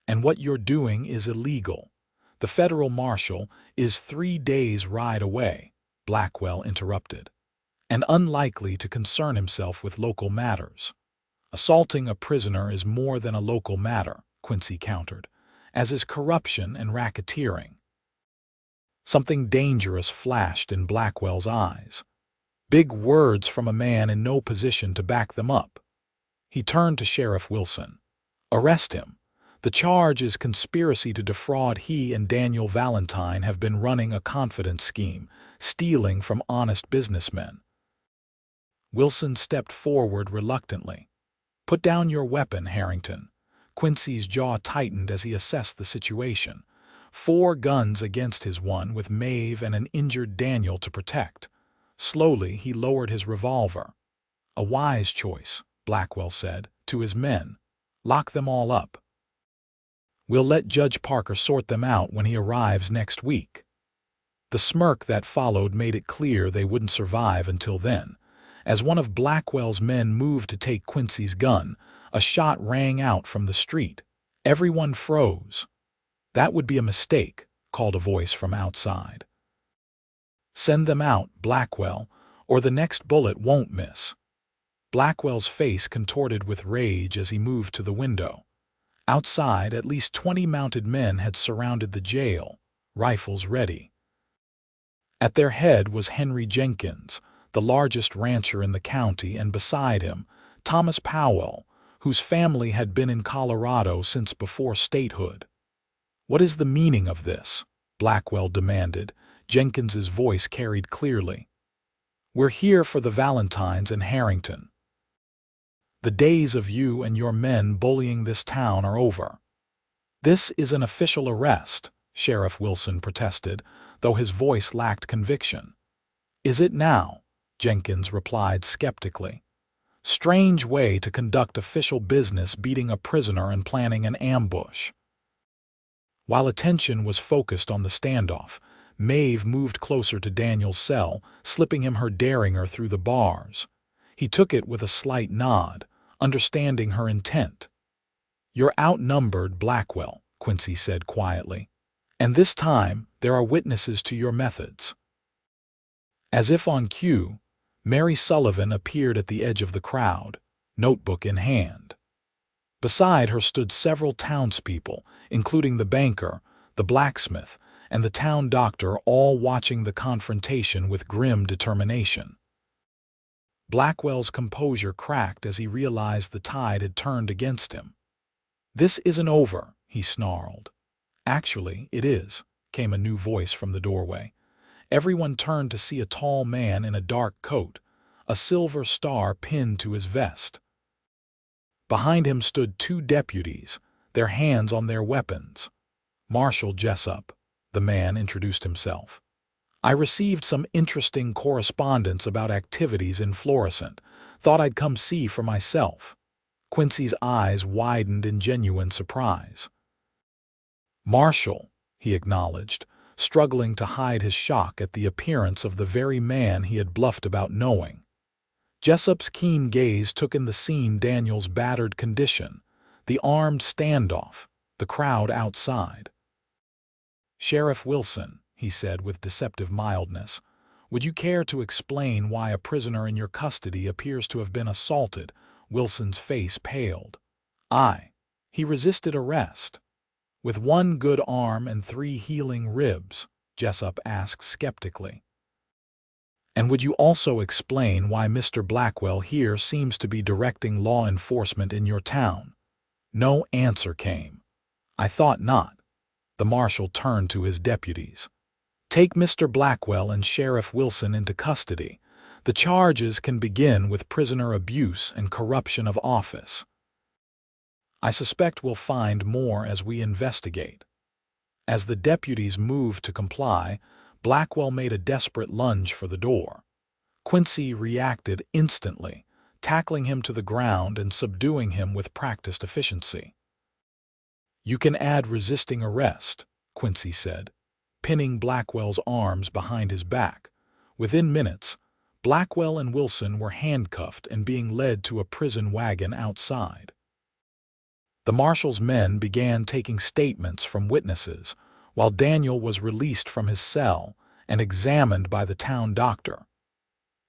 "And what you're doing is illegal. The federal marshal is 3 days' ride away," Blackwell interrupted, "and unlikely to concern himself with local matters." "Assaulting a prisoner is more than a local matter," Quincy countered, "as is corruption and racketeering." Something dangerous flashed in Blackwell's eyes. Big words from a man in no position to back them up. He turned to Sheriff Wilson. "Arrest him. The charge is conspiracy to defraud. He and Daniel Valentine have been running a confidence scheme, stealing from honest businessmen." Wilson stepped forward reluctantly. "Put down your weapon, Harrington." Quincy's jaw tightened as he assessed the situation. 4 guns against his one, with Maeve and an injured Daniel to protect. Slowly, he lowered his revolver. "A wise choice," Blackwell said, to his men. "Lock them all up. We'll let Judge Parker sort them out when he arrives next week." The smirk that followed made it clear they wouldn't survive until then. As one of Blackwell's men moved to take Quincy's gun, a shot rang out from the street. Everyone froze. "That would be a mistake," called a voice from outside. "Send them out, Blackwell, or the next bullet won't miss." Blackwell's face contorted with rage as he moved to the window. Outside, at least 20 mounted men had surrounded the jail, rifles ready. At their head was Henry Jenkins, the largest rancher in the county, and beside him, Thomas Powell, whose family had been in Colorado since before statehood. "What is the meaning of this?" Blackwell demanded. Jenkins's voice carried clearly. "We're here for the Valentines and Harrington. The days of you and your men bullying this town are over." "This is an official arrest," Sheriff Wilson protested, though his voice lacked conviction. "Is it now?" Jenkins replied skeptically. "Strange way to conduct official business, beating a prisoner and planning an ambush." While attention was focused on the standoff, Maeve moved closer to Daniel's cell, slipping him her derringer through the bars. He took it with a slight nod, understanding her intent. "You're outnumbered, Blackwell," Quincy said quietly. "And this time, there are witnesses to your methods." As if on cue, Mary Sullivan appeared at the edge of the crowd, notebook in hand. Beside her stood several townspeople, including the banker, the blacksmith, and the town doctor, all watching the confrontation with grim determination. Blackwell's composure cracked as he realized the tide had turned against him. "This isn't over," he snarled. "Actually, it is," came a new voice from the doorway. Everyone turned to see a tall man in a dark coat, a silver star pinned to his vest. Behind him stood 2 deputies, their hands on their weapons. "Marshal Jessup," the man introduced himself. "I received some interesting correspondence about activities in Florissant. Thought I'd come see for myself." Quincy's eyes widened in genuine surprise. "Marshal," he acknowledged, struggling to hide his shock at the appearance of the very man he had bluffed about knowing. Jessup's keen gaze took in the scene: Daniel's battered condition, the armed standoff, the crowd outside. "Sheriff Wilson," he said with deceptive mildness, "would you care to explain why a prisoner in your custody appears to have been assaulted?" Wilson's face paled. He resisted arrest. With one good arm and 3 healing ribs, Jessup asked skeptically. And would you also explain why Mr. Blackwell here seems to be directing law enforcement in your town? No answer came. I thought not. The marshal turned to his deputies. Take Mr. Blackwell and Sheriff Wilson into custody. The charges can begin with prisoner abuse and corruption of office. I suspect we'll find more as we investigate. As the deputies moved to comply, Blackwell made a desperate lunge for the door. Quincy reacted instantly, tackling him to the ground and subduing him with practiced efficiency. You can add resisting arrest, Quincy said, pinning Blackwell's arms behind his back. Within minutes, Blackwell and Wilson were handcuffed and being led to a prison wagon outside. The marshal's men began taking statements from witnesses, while Daniel was released from his cell and examined by the town doctor.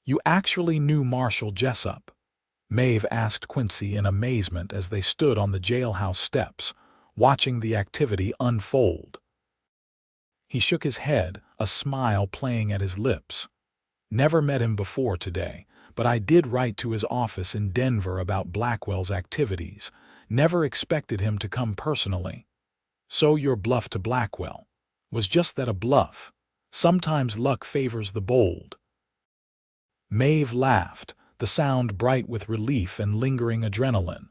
You actually knew Marshal Jessup? Maeve asked Quincy in amazement as they stood on the jailhouse steps, watching the activity unfold. He shook his head, a smile playing at his lips. Never met him before today, but I did write to his office in Denver about Blackwell's activities. Never expected him to come personally. So your bluff to Blackwell was just that, a bluff. Sometimes luck favors the bold. Maeve laughed, the sound bright with relief and lingering adrenaline.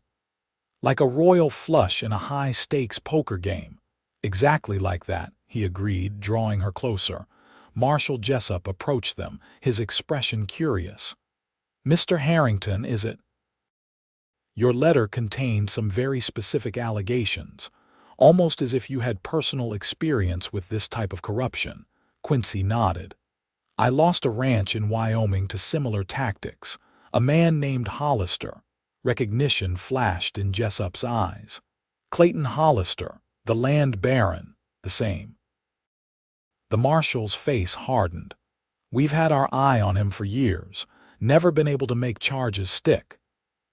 Like a royal flush in a high-stakes poker game. Exactly like that, he agreed, drawing her closer. Marshal Jessup approached them, his expression curious. Mr. Harrington, is it? Your letter contained some very specific allegations, almost as if you had personal experience with this type of corruption. Quincy nodded. I lost a ranch in Wyoming to similar tactics. A man named Hollister. Recognition flashed in Jessup's eyes. Clayton Hollister, the land baron, the same. The marshal's face hardened. We've had our eye on him for years, never been able to make charges stick.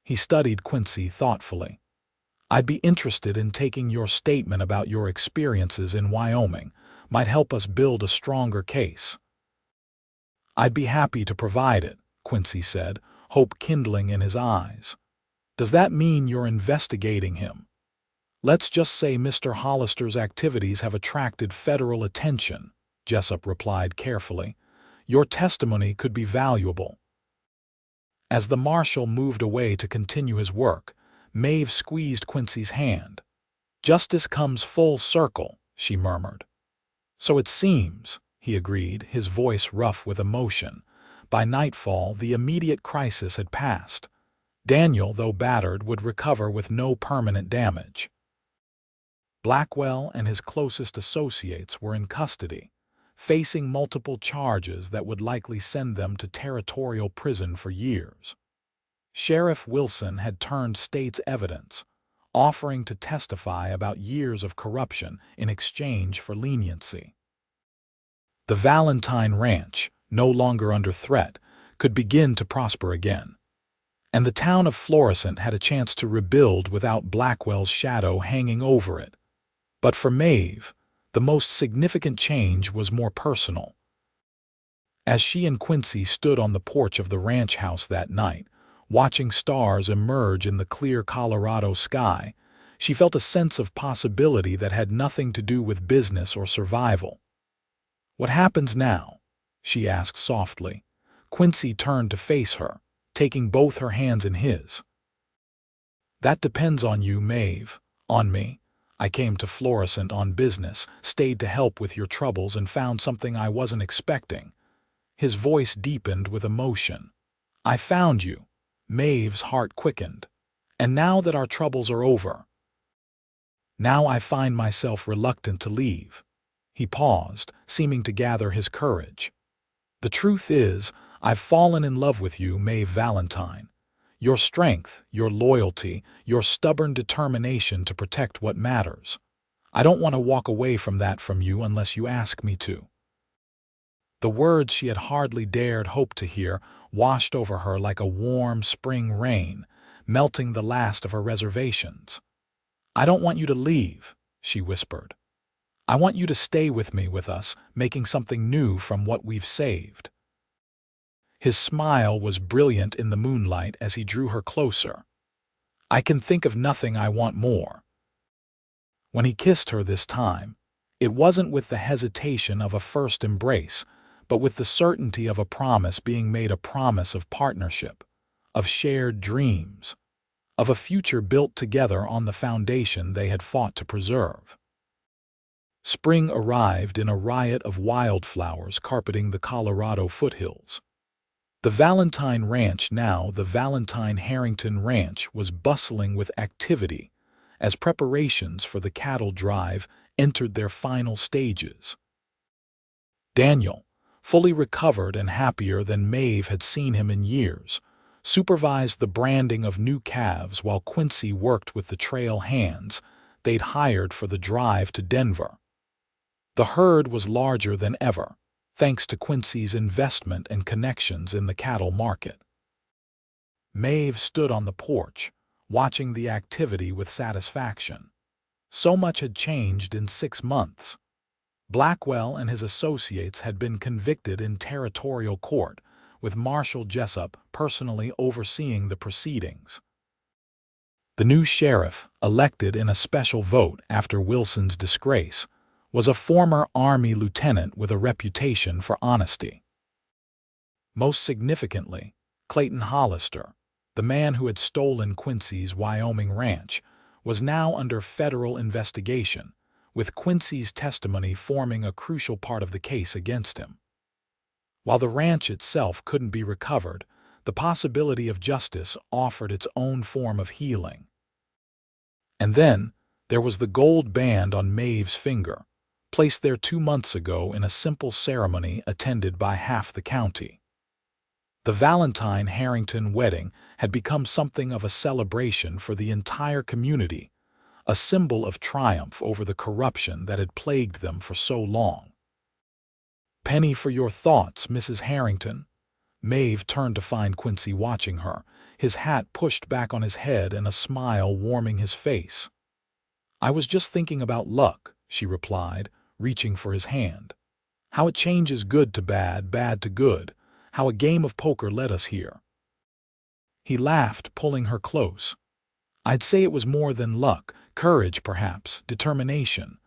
He studied Quincy thoughtfully. I'd be interested in taking your statement about your experiences in Wyoming. Might help us build a stronger case. I'd be happy to provide it, Quincy said, hope kindling in his eyes. Does that mean you're investigating him? Let's just say Mr. Hollister's activities have attracted federal attention, Jessup replied carefully. Your testimony could be valuable. As the marshal moved away to continue his work, Maeve squeezed Quincy's hand. Justice comes full circle, she murmured. So it seems, he agreed, his voice rough with emotion. By nightfall, the immediate crisis had passed. Daniel, though battered, would recover with no permanent damage. Blackwell and his closest associates were in custody, facing multiple charges that would likely send them to territorial prison for years. Sheriff Wilson had turned state's evidence, offering to testify about years of corruption in exchange for leniency. The Valentine Ranch, no longer under threat, could begin to prosper again. And the town of Florissant had a chance to rebuild without Blackwell's shadow hanging over it. But for Maeve, the most significant change was more personal. As she and Quincy stood on the porch of the ranch house that night, watching stars emerge in the clear Colorado sky, she felt a sense of possibility that had nothing to do with business or survival. What happens now? She asked softly. Quincy turned to face her, taking both her hands in his. That depends on you, Maeve. On me. I came to Florissant on business, stayed to help with your troubles, and found something I wasn't expecting. His voice deepened with emotion. I found you. Maeve's heart quickened. And now that our troubles are over, now I find myself reluctant to leave. He paused, seeming to gather his courage. The truth is, I've fallen in love with you, Maeve Valentine. Your strength, your loyalty, your stubborn determination to protect what matters. I don't want to walk away from that from you unless you ask me to. The words she had hardly dared hope to hear washed over her like a warm spring rain, melting the last of her reservations. "I don't want you to leave," she whispered. "I want you to stay with me, with us, making something new from what we've saved." His smile was brilliant in the moonlight as he drew her closer. "I can think of nothing I want more." When he kissed her this time, it wasn't with the hesitation of a first embrace, but with the certainty of a promise being made, a promise of partnership, of shared dreams, of a future built together on the foundation they had fought to preserve. Spring arrived in a riot of wildflowers carpeting the Colorado foothills. The Valentine Ranch, now the Valentine Harrington Ranch, was bustling with activity as preparations for the cattle drive entered their final stages. Daniel, fully recovered and happier than Maeve had seen him in years, supervised the branding of new calves while Quincy worked with the trail hands they'd hired for the drive to Denver. The herd was larger than ever, thanks to Quincy's investment and connections in the cattle market. Maeve stood on the porch, watching the activity with satisfaction. So much had changed in 6 months. Blackwell and his associates had been convicted in territorial court, with Marshal Jessup personally overseeing the proceedings. The new sheriff, elected in a special vote after Wilson's disgrace, was a former Army lieutenant with a reputation for honesty. Most significantly, Clayton Hollister, the man who had stolen Quincy's Wyoming ranch, was now under federal investigation, with Quincy's testimony forming a crucial part of the case against him. While the ranch itself couldn't be recovered, the possibility of justice offered its own form of healing. And then there was the gold band on Maeve's finger, placed there 2 months ago in a simple ceremony attended by half the county. The Valentine Harrington wedding had become something of a celebration for the entire community, a symbol of triumph over the corruption that had plagued them for so long. "Penny for your thoughts, Mrs. Harrington." Maeve turned to find Quincy watching her, his hat pushed back on his head and a smile warming his face. "I was just thinking about luck," she replied, reaching for his hand. "How it changes good to bad, bad to good, how a game of poker led us here." He laughed, pulling her close. "I'd say it was more than luck, courage perhaps, determination,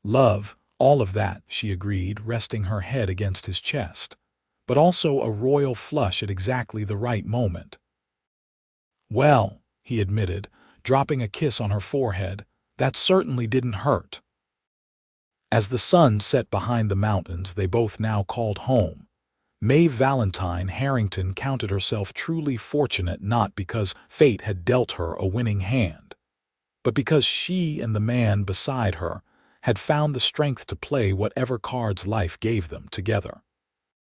love, all of that," she agreed, resting her head against his chest, "but also a royal flush at exactly the right moment." "Well," he admitted, dropping a kiss on her forehead, "that certainly didn't hurt." As the sun set behind the mountains they both now called home, Maeve Valentine Harrington counted herself truly fortunate, not because fate had dealt her a winning hand, but because she and the man beside her had found the strength to play whatever cards life gave them together.